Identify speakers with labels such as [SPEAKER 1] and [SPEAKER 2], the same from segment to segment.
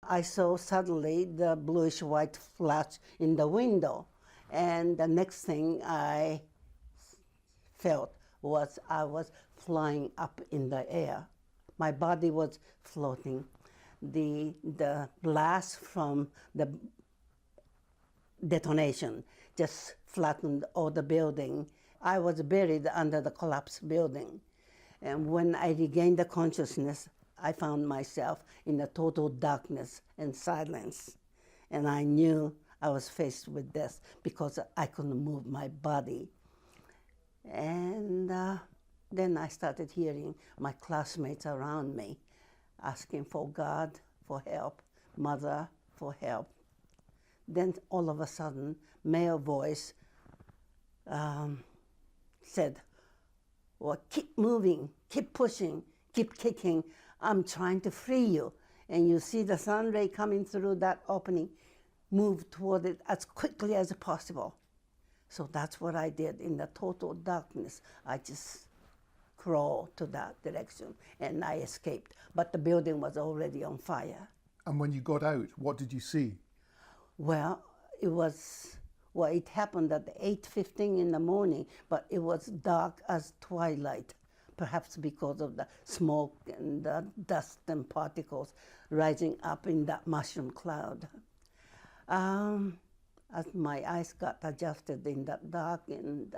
[SPEAKER 1] I saw suddenly the bluish-white flash in the window, and the next thing I felt was I was flying up in the air. My body was floating. The blast from the detonation just flattened all the building. I was buried under the collapsed building. And when I regained the consciousness, I found myself in the total darkness and silence. And I knew I was faced with death because I couldn't move my body. And then I started hearing my classmates around me asking for God for help, Mother for help. Then all of a sudden, male voice said, well, keep moving, keep pushing, keep kicking. I'm trying to free you. And you see the sun ray coming through that opening, move toward it as quickly as possible. So that's what I did in the total darkness. I just crawled to that direction and I escaped. But the building was already on fire.
[SPEAKER 2] And when you got out, what did you see?
[SPEAKER 1] Well, it happened at 8:15 in the morning, but it was dark as twilight, perhaps because of the smoke and the dust and particles rising up in that mushroom cloud. As my eyes got adjusted in that dark, and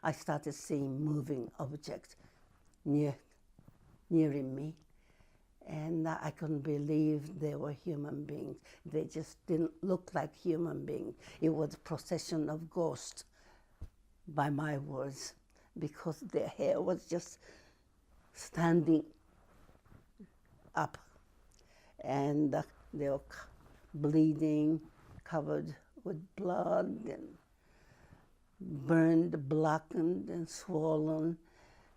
[SPEAKER 1] I started seeing moving objects nearing me. And I couldn't believe they were human beings. They just didn't look like human beings. It was a procession of ghosts, by my words, because their hair was just standing up. And they were bleeding, covered with blood, and burned, blackened, and swollen.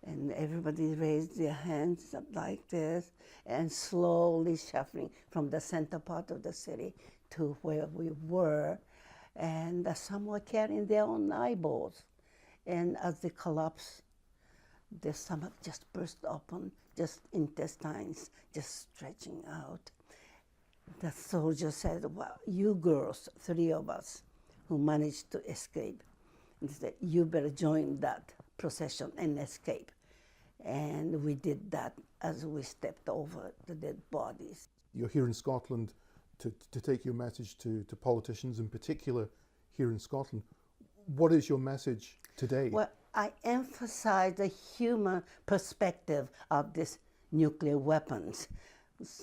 [SPEAKER 1] And everybody raised their hands up like this and slowly shuffling from the center part of the city to where we were. And some were carrying their own eyeballs. And as they collapsed, their stomach just burst open, just intestines just stretching out. The soldier said, well, you girls, 3 of us who managed to escape, and said, you better join that procession and escape. And we did that as we stepped over the dead bodies.
[SPEAKER 2] You're here in Scotland to take your message to politicians, in particular here in Scotland. What is your message today?
[SPEAKER 1] Well, I emphasize the human perspective of these nuclear weapons.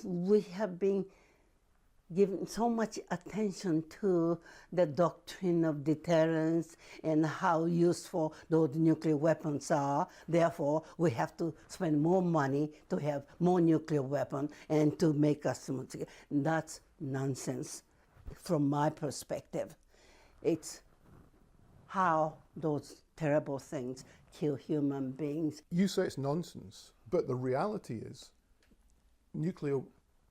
[SPEAKER 1] We have been given so much attention to the doctrine of deterrence and how useful those nuclear weapons are. Therefore, we have to spend more money to have more nuclear weapons and to make us smooth. That's nonsense from my perspective. It's how those terrible things kill human beings.
[SPEAKER 2] You say it's nonsense, but the reality is nuclear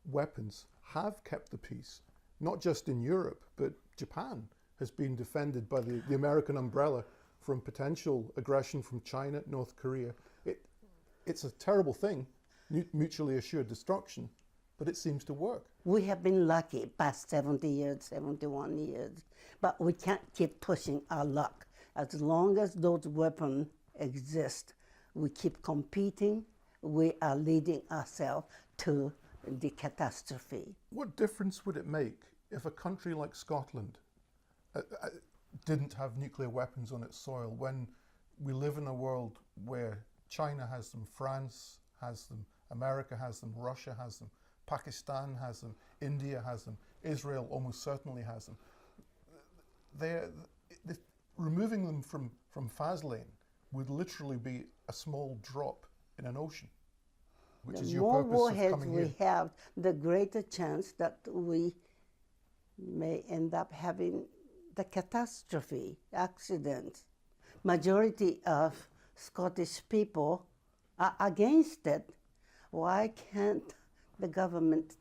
[SPEAKER 2] weapons have kept the peace, not just in Europe, but Japan has been defended by the American umbrella from potential aggression from China, North Korea. It's a terrible thing, mutually assured destruction, but it seems to work.
[SPEAKER 1] We have been lucky past 70 years, 71 years, but we can't keep pushing our luck. As long as those weapons exist, we keep competing, we are leading ourselves to the catastrophe.
[SPEAKER 2] What difference would it make if a country like Scotland didn't have nuclear weapons on its soil, when we live in a world where China has them, France has them, America has them, Russia has them, Pakistan has them, India has them, Israel almost certainly has them. Removing them from Faslane would literally be a small drop in an ocean. Which is your purpose of coming here.
[SPEAKER 1] The more warheads we have, the greater chance that we may end up having the catastrophe, accidents. Majority of Scottish people are against it. Why can't the government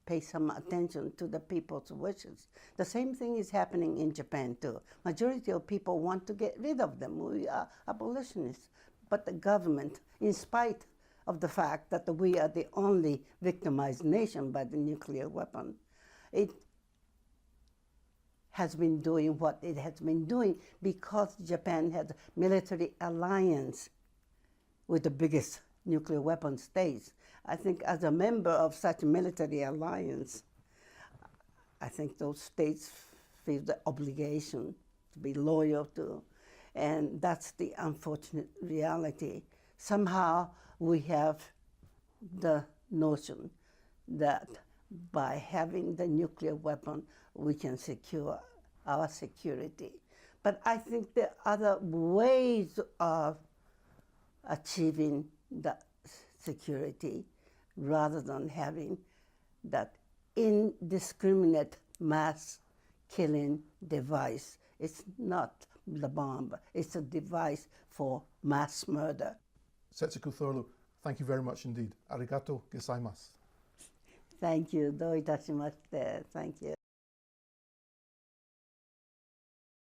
[SPEAKER 1] pay some attention to the people's wishes? The same thing is happening in Japan too. Majority of people want to get rid of them. We are abolitionists. But the government, in spite of the fact that we are the only victimized nation by the nuclear weapon. It has been doing what it has been doing because Japan has a military alliance with the biggest nuclear weapon states. I think as a member of such a military alliance, I think those states feel the obligation to be loyal to, and that's the unfortunate reality. Somehow we have the notion that by having the nuclear weapon, we can secure our security. But I think there are other ways of achieving that security rather than having that indiscriminate mass killing device. It's not the bomb, it's a device for mass murder.
[SPEAKER 2] Setsuko Thorlo, thank you very much indeed. Arigato gozaimasu.
[SPEAKER 1] Thank you. どういたしまして。Thank you.